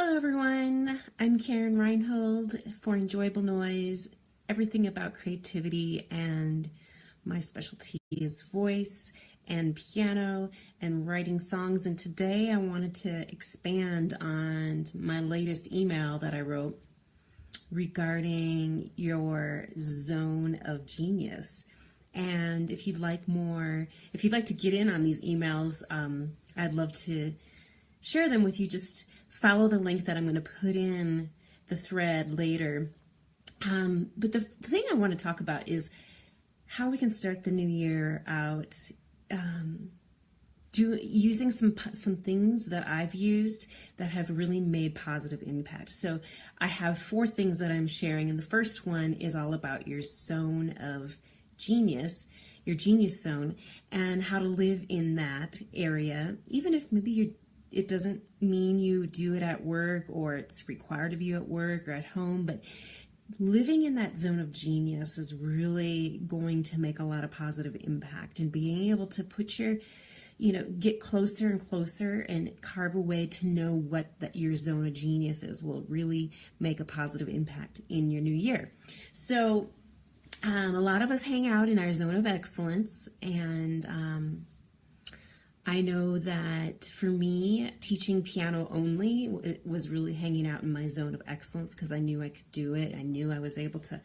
Hello everyone, I'm Karen Reinhold for Enjoyable Noise, everything about creativity, and my specialty is voice and piano and writing songs. And today I wanted to expand on my latest email that I wrote regarding your zone of genius. And if you'd like to get in on these emails, I'd love to share them with you. Just follow the link that I'm going to put in the thread later. But the thing I want to talk about is how we can start the new year out using some things that I've used that have really made positive impact. So I have 4 things that I'm sharing, and the first one is all about your zone of genius, your genius zone, and how to live in that area, even if maybe it doesn't mean you do it at work or it's required of you at work or at home, but living in that zone of genius is really going to make a lot of positive impact, and being able to put get closer and closer and carve a way to know what your zone of genius is will really make a positive impact in your new year. So a lot of us hang out in our zone of excellence, and I know that for me, teaching piano only, it was really hanging out in my zone of excellence because I knew I could do it. I knew I was able to,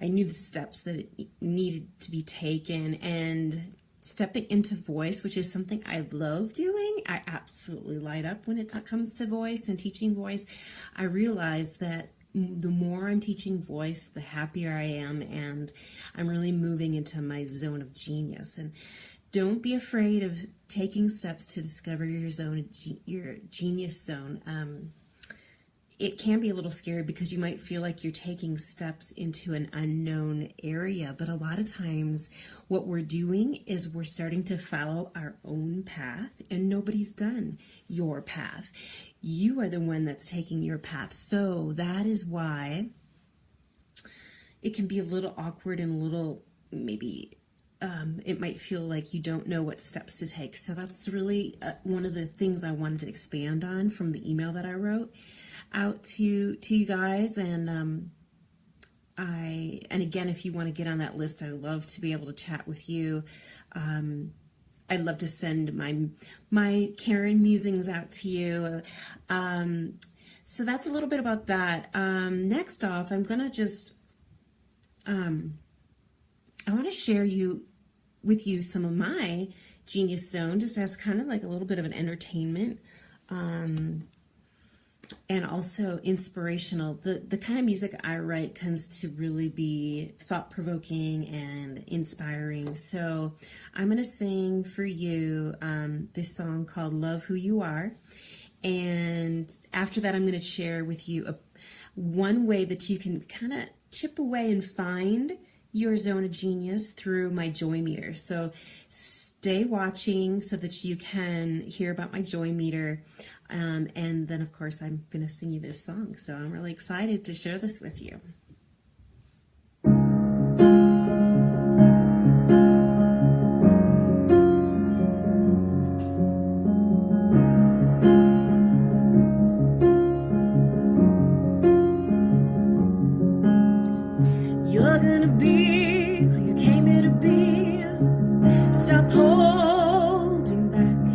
I knew the steps that needed to be taken, and stepping into voice, which is something I love doing. I absolutely light up when it comes to voice and teaching voice. I realize that the more I'm teaching voice, the happier I am, and I'm really moving into my zone of genius. And don't be afraid of taking steps to discover your zone, your genius zone. It can be a little scary because you might feel like you're taking steps into an unknown area, but a lot of times what we're doing is we're starting to follow our own path, and nobody's done your path. You are the one that's taking your path. So that is why it can be a little awkward and a little maybe it might feel like you don't know what steps to take. So that's really one of the things I wanted to expand on from the email that I wrote out to you guys. And again, if you want to get on that list, I'd love to be able to chat with you. I'd love to send my Karen musings out to you. So that's a little bit about that. Next off, I'm gonna just I want to share with you some of my genius zone, just as kind of like a little bit of an entertainment, and also inspirational. The kind of music I write tends to really be thought-provoking and inspiring. So I'm going to sing for you this song called Love Who You Are. And after that, I'm going to share with you one way that you can kind of chip away and find your zone of genius through my joy meter. So stay watching so that you can hear about my joy meter. And then of course I'm gonna sing you this song. So I'm really excited to share this with you. You're gonna be who you came here to be. Stop holding back.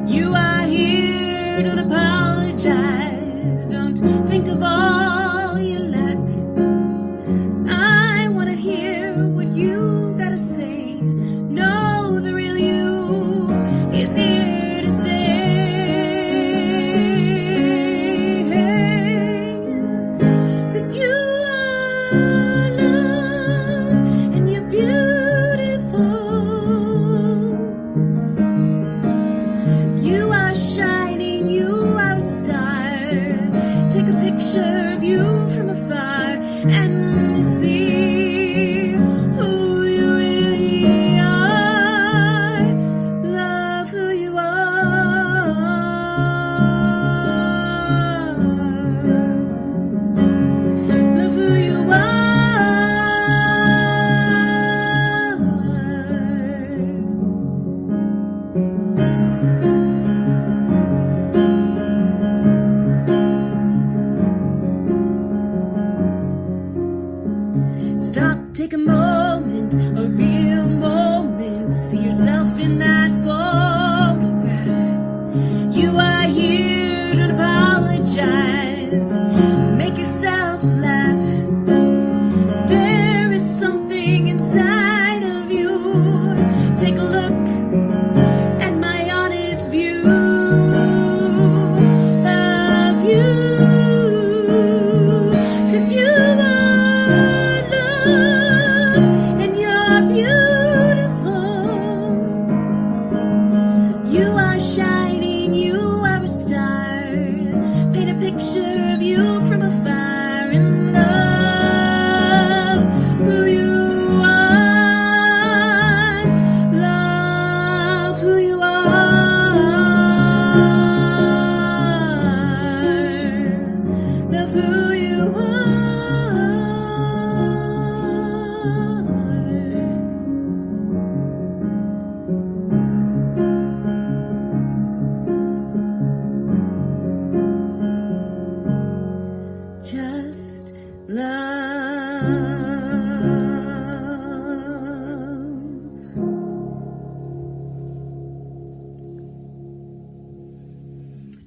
You are here, don't apologize. Don't think of all you lack. I wanna hear what you gotta say. Know the real you is here to stay. 'Cause you picture of you from afar and see who you really are. Love who you are. Love who you are.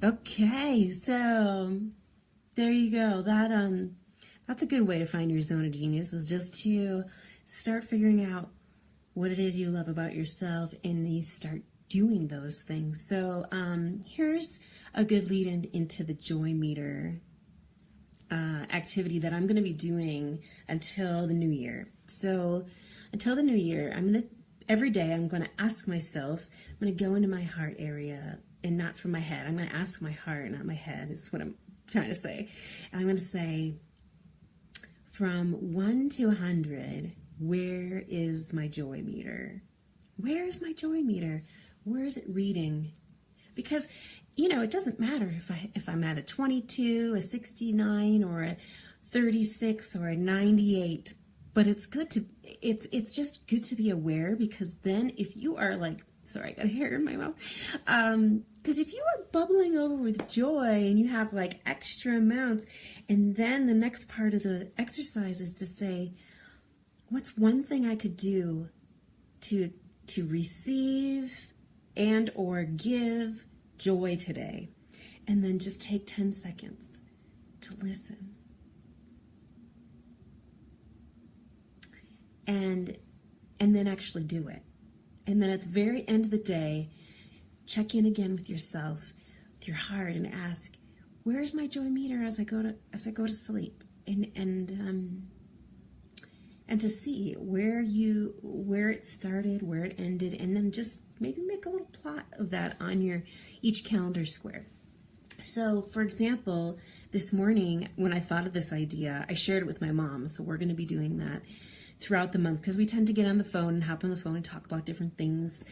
Okay, so there you go. That's a good way to find your zone of genius, is just to start figuring out what it is you love about yourself, and then you start doing those things. So here's a good lead into the joy meter activity that I'm going to be doing until the new year. So until the new year, every day I'm going to ask myself, I'm going to go into my heart area, and not from my head. I'm going to ask my heart, not my head, is what I'm trying to say. And I'm going to say, from 1 to 100, where is my joy meter? Where is my joy meter? Where is it reading? Because, it doesn't matter if I'm at a 22, a 69, or a 36, or a 98. But it's just good to be aware, because then if you are like, sorry, I got hair in my mouth. Because if you are bubbling over with joy and you have like extra amounts, and then the next part of the exercise is to say, what's one thing I could do to receive and or give joy today? And then just take 10 seconds to listen. And then actually do it. And then at the very end of the day, check in again with yourself, with your heart, and ask, where is my joy meter as I go to sleep? And to see where it started, where it ended, and then just maybe make a little plot of that on each calendar square. So, for example, this morning when I thought of this idea, I shared it with my mom. So we're going to be doing that throughout the month, because we tend to get on the phone and hop on the phone and talk about different things.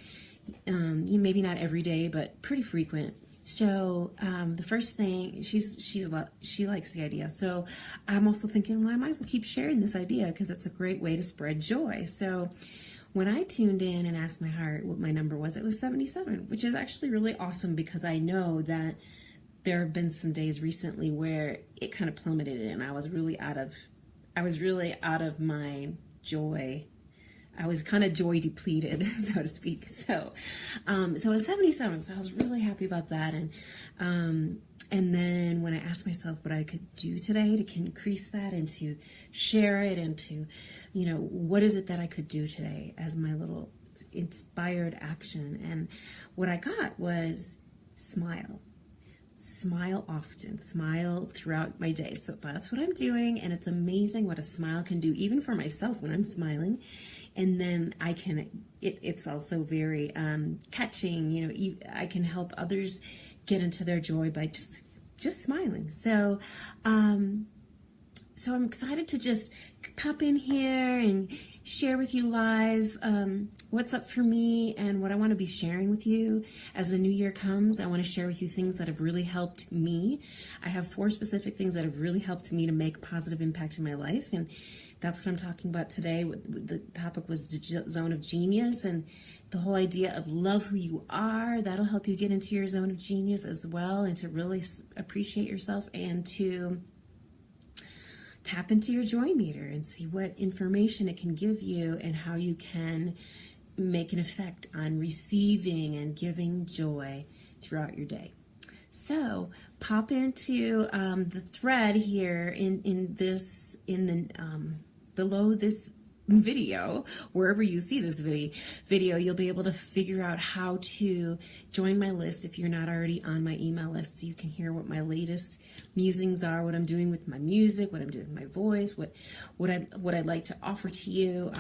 Maybe not every day, but pretty frequent. So the first thing, she likes the idea. So I'm also thinking, well, I might as well keep sharing this idea, because it's a great way to spread joy. So when I tuned in and asked my heart what my number was, it was 77, which is actually really awesome, because I know that there have been some days recently where it kind of plummeted, and I was really out of my joy. I was kind of joy depleted, so to speak. So it was 77. So I was really happy about that. And then when I asked myself what I could do today to increase that and to share it, and to, what is it that I could do today as my little inspired action? And what I got was smile. Smile often, smile throughout my day. So that's what I'm doing, and it's amazing what a smile can do, even for myself when I'm smiling. And then it's also very catching. I can help others get into their joy by just smiling. So I'm excited to just pop in here and share with you live what's up for me and what I want to be sharing with you as the new year comes. I want to share with you things that have really helped me. I have 4 specific things that have really helped me to make a positive impact in my life, and that's what I'm talking about today. The topic was the zone of genius, and the whole idea of love who you are. That'll help you get into your zone of genius as well, and to really appreciate yourself, and to tap into your joy meter and see what information it can give you, and how you can make an effect on receiving and giving joy throughout your day. So pop into the thread here below this video, wherever you see this video, you'll be able to figure out how to join my list if you're not already on my email list, so you can hear what my latest musings are, what I'm doing with my music, what I'm doing with my voice, what I'd like to offer to you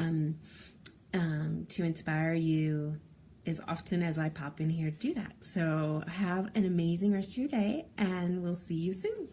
to inspire you as often as I pop in here to do that. So have an amazing rest of your day, and we'll see you soon.